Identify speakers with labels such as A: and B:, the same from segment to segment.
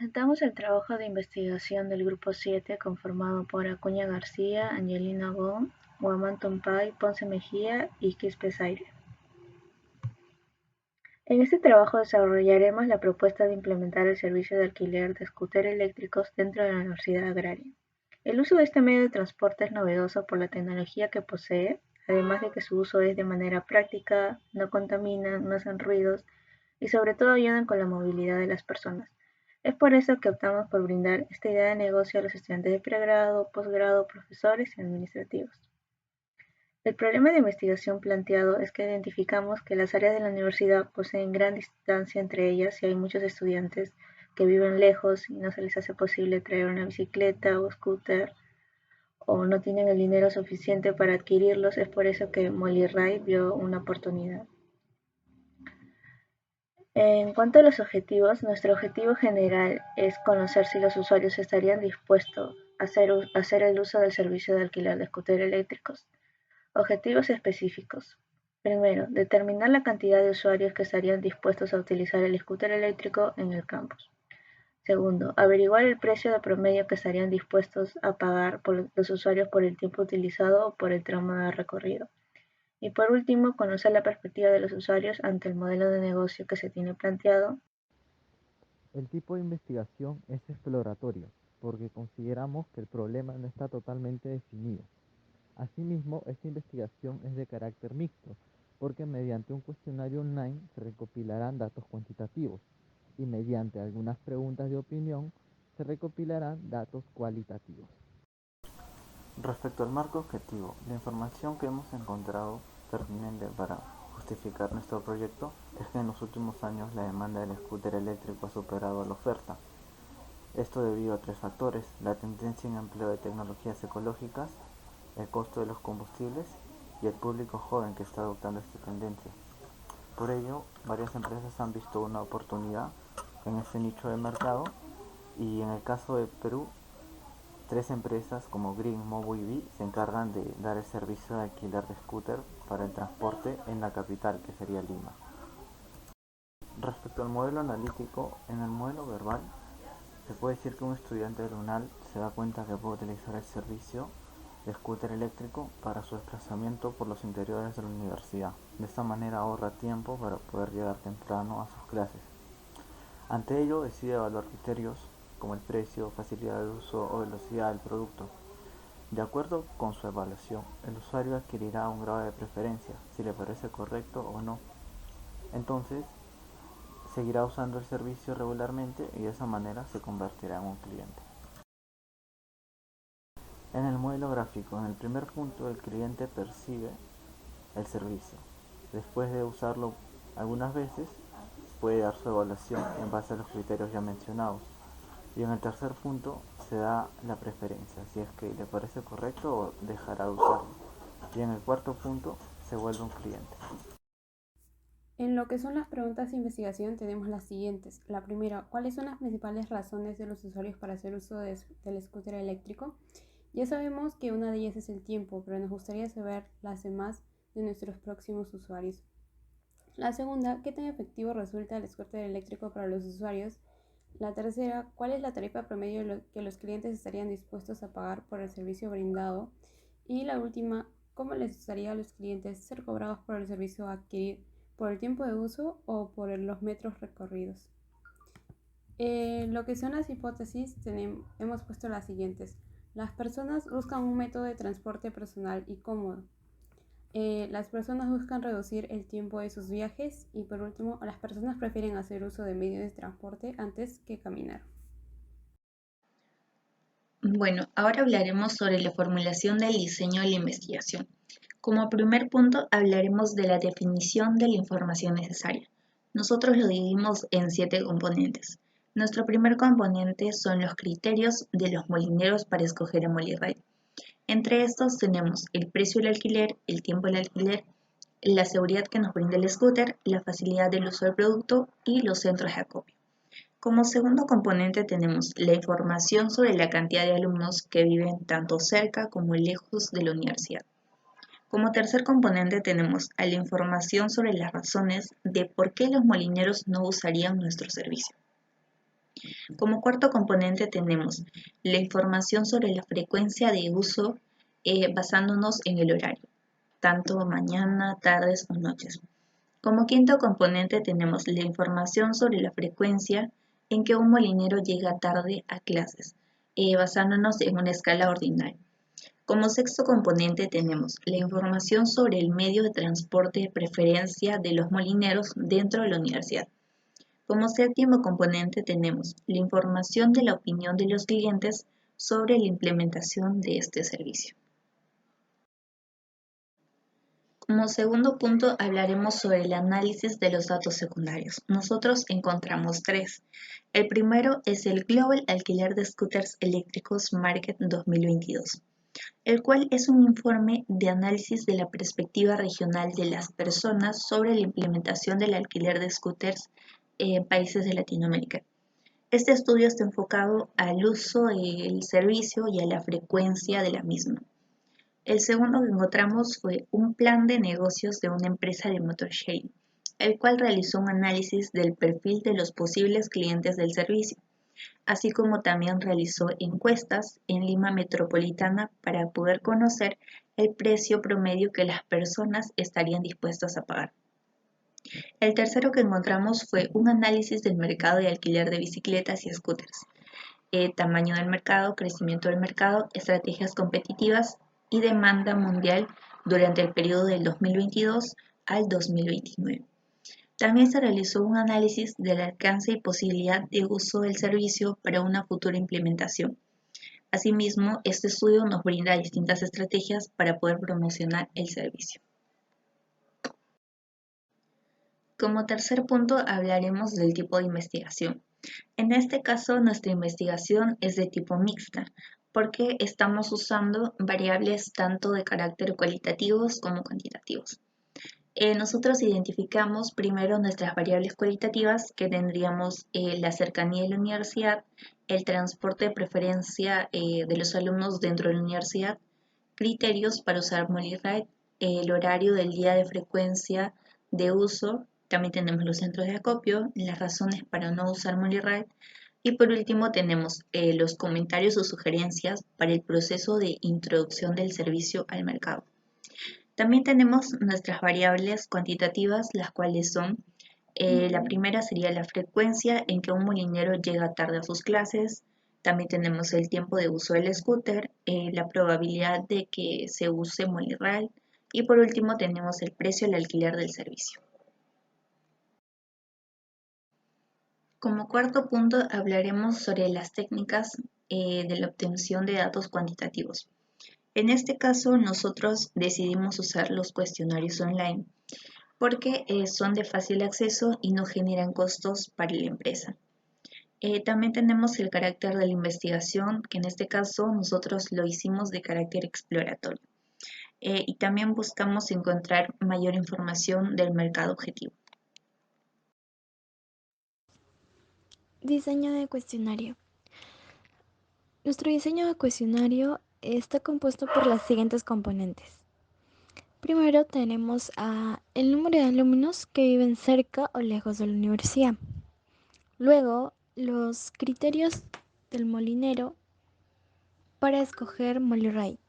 A: Presentamos el trabajo de investigación del Grupo 7 conformado por Acuña García, Angelina Gón, Guamán Tumpay, Ponce Mejía y Quispe Zaire. En este trabajo desarrollaremos la propuesta de implementar el servicio de alquiler de scooter eléctricos dentro de la Universidad Agraria. El uso de este medio de transporte es novedoso por la tecnología que posee, además de que su uso es de manera práctica, no contaminan, no hacen ruidos y sobre todo ayudan con la movilidad de las personas. Es por eso que optamos por brindar esta idea de negocio a los estudiantes de pregrado, posgrado, profesores y administrativos. El problema de investigación planteado es que identificamos que las áreas de la universidad poseen gran distancia entre ellas y hay muchos estudiantes que viven lejos y no se les hace posible traer una bicicleta o scooter o no tienen el dinero suficiente para adquirirlos. Es por eso que Molly Ray vio una oportunidad. En cuanto a los objetivos, nuestro objetivo general es conocer si los usuarios estarían dispuestos a hacer el uso del servicio de alquiler de scooters eléctricos. Objetivos específicos. Primero, determinar la cantidad de usuarios que estarían dispuestos a utilizar el scooter eléctrico en el campus. Segundo, averiguar el precio de promedio que estarían dispuestos a pagar por los usuarios por el tiempo utilizado o por el tramo de recorrido. Y por último, conocer la perspectiva de los usuarios ante el modelo de negocio que se tiene planteado.
B: El tipo de investigación es exploratorio, porque consideramos que el problema no está totalmente definido. Asimismo, esta investigación es de carácter mixto, porque mediante un cuestionario online se recopilarán datos cuantitativos y mediante algunas preguntas de opinión se recopilarán datos cualitativos. Respecto al marco objetivo, la información que hemos encontrado pertinente para justificar nuestro proyecto es que en los últimos años la demanda del scooter eléctrico ha superado a la oferta. Esto debido a tres factores: la tendencia en empleo de tecnologías ecológicas, el costo de los combustibles y el público joven que está adoptando esta tendencia. Por ello, varias empresas han visto una oportunidad en este nicho de mercado y en el caso de Perú, tres empresas como Green, Movo y Vi se encargan de dar el servicio de alquiler de scooter para el transporte en la capital, que sería Lima. Respecto al modelo analítico, en el modelo verbal se puede decir que un estudiante de la UNAL se da cuenta que puede utilizar el servicio de scooter eléctrico para su desplazamiento por los interiores de la universidad. De esta manera ahorra tiempo para poder llegar temprano a sus clases. Ante ello decide evaluar criterios como el precio, facilidad de uso o velocidad del producto. De acuerdo con su evaluación, el usuario adquirirá un grado de preferencia, si le parece correcto o no. Entonces, seguirá usando el servicio regularmente y de esa manera se convertirá en un cliente. En el modelo gráfico, en el primer punto, el cliente percibe el servicio. Después de usarlo algunas veces, puede dar su evaluación en base a los criterios ya mencionados. Y en el tercer punto se da la preferencia, si es que le parece correcto o dejará de usarlo. Y en el cuarto punto se vuelve un cliente.
C: En lo que son las preguntas de investigación tenemos las siguientes. La primera, ¿cuáles son las principales razones de los usuarios para hacer uso del scooter eléctrico? Ya sabemos que una de ellas es el tiempo, pero nos gustaría saber las demás de nuestros próximos usuarios. La segunda, ¿qué tan efectivo resulta el scooter eléctrico para los usuarios? La tercera, ¿cuál es la tarifa promedio que los clientes estarían dispuestos a pagar por el servicio brindado? Y la última, ¿cómo les gustaría a los clientes ser cobrados por el servicio a adquirir, por el tiempo de uso o por los metros recorridos? Lo que son las hipótesis, hemos puesto las siguientes. Las personas buscan un método de transporte personal y cómodo. Las personas buscan reducir el tiempo de sus viajes y por último, las personas prefieren hacer uso de medios de transporte antes que caminar.
D: Bueno, ahora hablaremos sobre la formulación del diseño de la investigación. Como primer punto, hablaremos de la definición de la información necesaria. Nosotros lo dividimos en 7 componentes. Nuestro primer componente son los criterios de los molineros para escoger a Molirray. Entre estos tenemos el precio del alquiler, el tiempo del alquiler, la seguridad que nos brinda el scooter, la facilidad del uso del producto y los centros de acopio. Como segundo componente tenemos la información sobre la cantidad de alumnos que viven tanto cerca como lejos de la universidad. Como tercer componente tenemos a la información sobre las razones de por qué los molineros no usarían nuestro servicio. Como cuarto componente tenemos la información sobre la frecuencia de uso basándonos en el horario, tanto mañana, tardes o noches. Como quinto componente tenemos la información sobre la frecuencia en que un molinero llega tarde a clases, basándonos en una escala ordinal. Como sexto componente tenemos la información sobre el medio de transporte de preferencia de los molineros dentro de la universidad. Como séptimo componente tenemos la información de la opinión de los clientes sobre la implementación de este servicio. Como segundo punto hablaremos sobre el análisis de los datos secundarios. Nosotros encontramos tres. El primero es el Global Alquiler de Scooters Eléctricos Market 2022, el cual es un informe de análisis de la perspectiva regional de las personas sobre la implementación del alquiler de scooters en países de Latinoamérica. Este estudio está enfocado al uso del servicio y a la frecuencia de la misma. El segundo que encontramos fue un plan de negocios de una empresa de motorsharing, el cual realizó un análisis del perfil de los posibles clientes del servicio, así como también realizó encuestas en Lima Metropolitana para poder conocer el precio promedio que las personas estarían dispuestas a pagar. El tercero que encontramos fue un análisis del mercado de alquiler de bicicletas y scooters, tamaño del mercado, crecimiento del mercado, estrategias competitivas y demanda mundial durante el periodo del 2022 al 2029. También se realizó un análisis del alcance y posibilidad de uso del servicio para una futura implementación. Asimismo, este estudio nos brinda distintas estrategias para poder promocionar el servicio. Como tercer punto hablaremos del tipo de investigación. En este caso, nuestra investigación es de tipo mixta, porque estamos usando variables tanto de carácter cualitativos como cuantitativos. Nosotros identificamos primero nuestras variables cualitativas, que tendríamos la cercanía de la universidad, el transporte de preferencia de los alumnos dentro de la universidad, criterios para usar MollyRide, el horario del día de frecuencia de uso, también tenemos los centros de acopio, las razones para no usar MollyRide y por último tenemos los comentarios o sugerencias para el proceso de introducción del servicio al mercado. También tenemos nuestras variables cuantitativas, las cuales son, la primera sería la frecuencia en que un molinero llega tarde a sus clases. También tenemos el tiempo de uso del scooter, la probabilidad de que se use MollyRide y por último tenemos el precio del alquiler del servicio. Como cuarto punto hablaremos sobre las técnicas de la obtención de datos cuantitativos. En este caso, nosotros decidimos usar los cuestionarios online porque son de fácil acceso y no generan costos para la empresa. También tenemos el carácter de la investigación, que en este caso nosotros lo hicimos de carácter exploratorio. Y también buscamos encontrar mayor información del mercado objetivo.
E: Diseño de cuestionario. Nuestro diseño de cuestionario está compuesto por las siguientes componentes. Primero tenemos el número de alumnos que viven cerca o lejos de la universidad. Luego, los criterios del molinero para escoger MollyRide.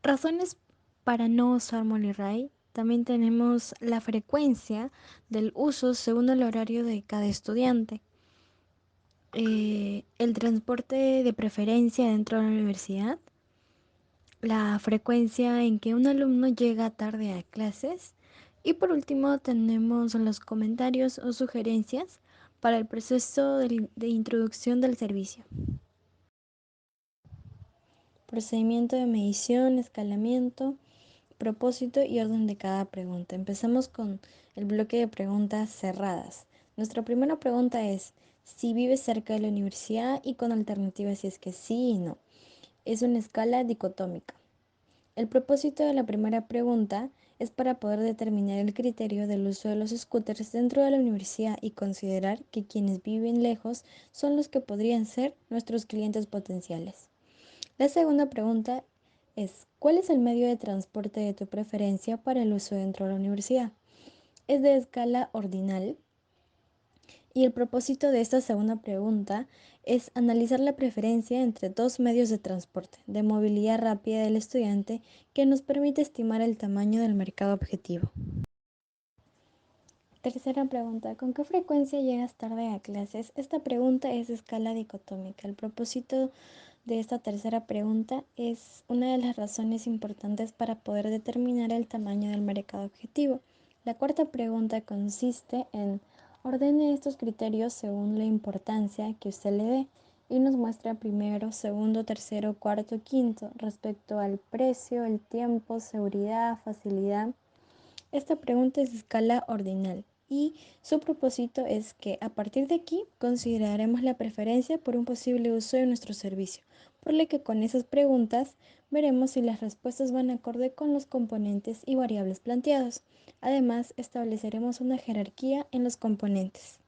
E: Razones para no usar MollyRide. También tenemos la frecuencia del uso según el horario de cada estudiante. El transporte de preferencia dentro de la universidad, la frecuencia en que un alumno llega tarde a clases y por último tenemos los comentarios o sugerencias para el proceso de introducción del servicio. Procedimiento de medición, escalamiento, propósito y orden de cada pregunta. Empezamos con el bloque de preguntas cerradas. Nuestra primera pregunta es: si vives cerca de la universidad, y con alternativas si es que sí y no. Es una escala dicotómica. El propósito de la primera pregunta es para poder determinar el criterio del uso de los scooters dentro de la universidad y considerar que quienes viven lejos son los que podrían ser nuestros clientes potenciales. La segunda pregunta es: ¿cuál es el medio de transporte de tu preferencia para el uso dentro de la universidad? Es de escala ordinal Y el propósito de esta segunda pregunta es analizar la preferencia entre dos medios de transporte de movilidad rápida del estudiante que nos permite estimar el tamaño del mercado objetivo. Tercera pregunta, ¿con qué frecuencia llegas tarde a clases? Esta pregunta es de escala dicotómica. El propósito de esta tercera pregunta es una de las razones importantes para poder determinar el tamaño del mercado objetivo. La cuarta pregunta consiste en ordene estos criterios según la importancia que usted le dé y nos muestra primero, segundo, tercero, cuarto, quinto respecto al precio, el tiempo, seguridad, facilidad. Esta pregunta es de escala ordinal y su propósito es que a partir de aquí consideraremos la preferencia por un posible uso de nuestro servicio, por lo que con esas preguntas veremos si las respuestas van acorde con los componentes y variables planteados. Además, estableceremos una jerarquía en los componentes.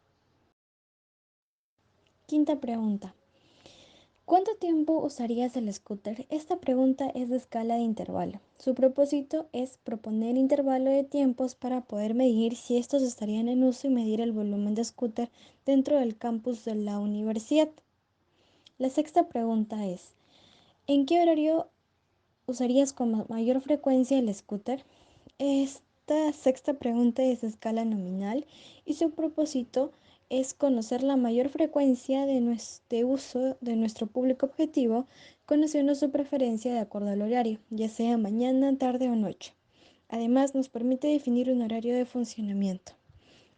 E: Quinta pregunta. ¿Cuánto tiempo usarías el scooter? Esta pregunta es de escala de intervalo. Su propósito es proponer intervalo de tiempos para poder medir si estos estarían en uso y medir el volumen de scooter dentro del campus de la universidad. La sexta pregunta es, ¿en qué horario usarías con mayor frecuencia el scooter? Esta sexta pregunta es de escala nominal y su propósito es conocer la mayor frecuencia de uso de nuestro público objetivo, conociendo su preferencia de acuerdo al horario, ya sea mañana, tarde o noche. Además, nos permite definir un horario de funcionamiento.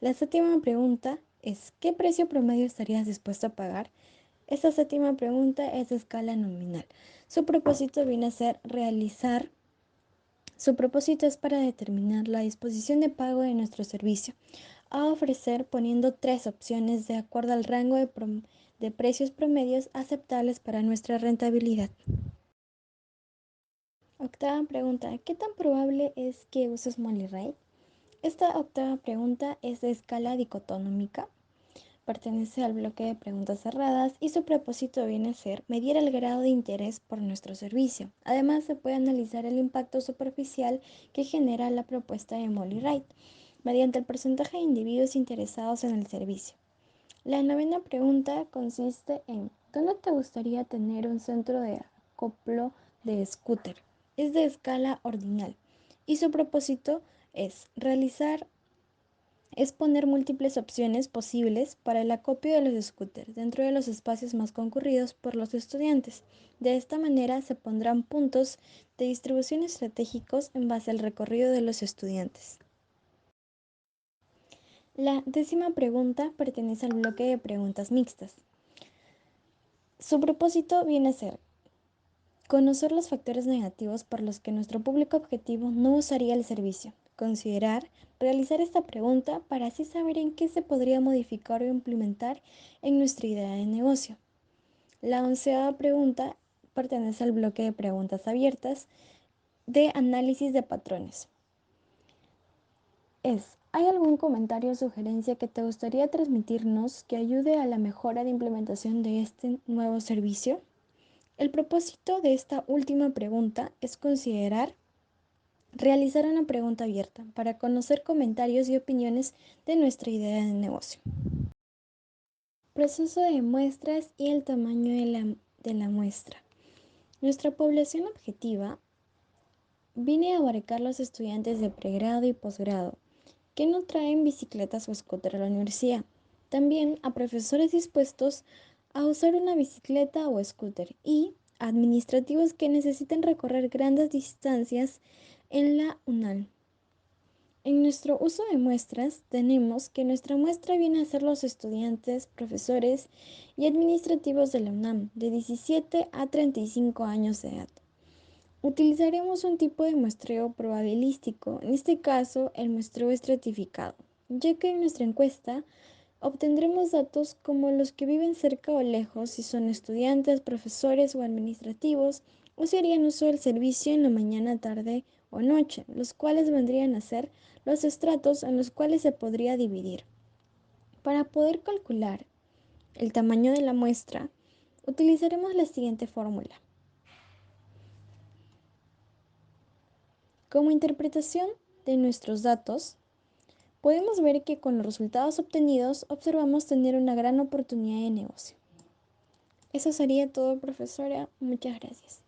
E: La séptima pregunta es, ¿qué precio promedio estarías dispuesto a pagar? Esta séptima pregunta es de escala nominal. Su propósito viene a ser su propósito es para determinar la disposición de pago de nuestro servicio a ofrecer poniendo tres opciones de acuerdo al rango de precios promedios aceptables para nuestra rentabilidad. Octava pregunta, ¿qué tan probable es que uses MoneyRide? Esta octava pregunta es de escala dicotómica. Pertenece al bloque de preguntas cerradas y su propósito viene a ser medir el grado de interés por nuestro servicio. Además, se puede analizar el impacto superficial que genera la propuesta de MollyRide mediante el porcentaje de individuos interesados en el servicio. La novena pregunta consiste en ¿dónde te gustaría tener un centro de acoplo de scooter? Es de escala ordinal y su propósito es poner múltiples opciones posibles para el acopio de los scooters dentro de los espacios más concurridos por los estudiantes. De esta manera se pondrán puntos de distribución estratégicos en base al recorrido de los estudiantes. La décima pregunta pertenece al bloque de preguntas mixtas. Su propósito viene a ser conocer los factores negativos por los que nuestro público objetivo no usaría el servicio. Realizar esta pregunta para así saber en qué se podría modificar o implementar en nuestra idea de negocio. La onceava pregunta pertenece al bloque de preguntas abiertas de análisis de patrones. ¿Hay algún comentario o sugerencia que te gustaría transmitirnos que ayude a la mejora de implementación de este nuevo servicio? El propósito de esta última pregunta es realizar una pregunta abierta para conocer comentarios y opiniones de nuestra idea de negocio. Proceso de muestras y el tamaño de la muestra. Nuestra población objetiva viene a abarcar los estudiantes de pregrado y posgrado que no traen bicicletas o scooter a la universidad. También a profesores dispuestos a usar una bicicleta o scooter y administrativos que necesiten recorrer grandes distancias en la UNAM. En nuestro uso de muestras tenemos que nuestra muestra viene a ser los estudiantes, profesores y administrativos de la UNAM de 17 a 35 años de edad. Utilizaremos un tipo de muestreo probabilístico, en este caso el muestreo estratificado, ya que en nuestra encuesta obtendremos datos como los que viven cerca o lejos, si son estudiantes, profesores o administrativos, o si harían uso del servicio en la mañana, tarde o noche, los cuales vendrían a ser los estratos en los cuales se podría dividir. Para poder calcular el tamaño de la muestra, utilizaremos la siguiente fórmula. Como interpretación de nuestros datos, Podemos ver que con los resultados obtenidos observamos tener una gran oportunidad de negocio. Eso sería todo, profesora. Muchas gracias.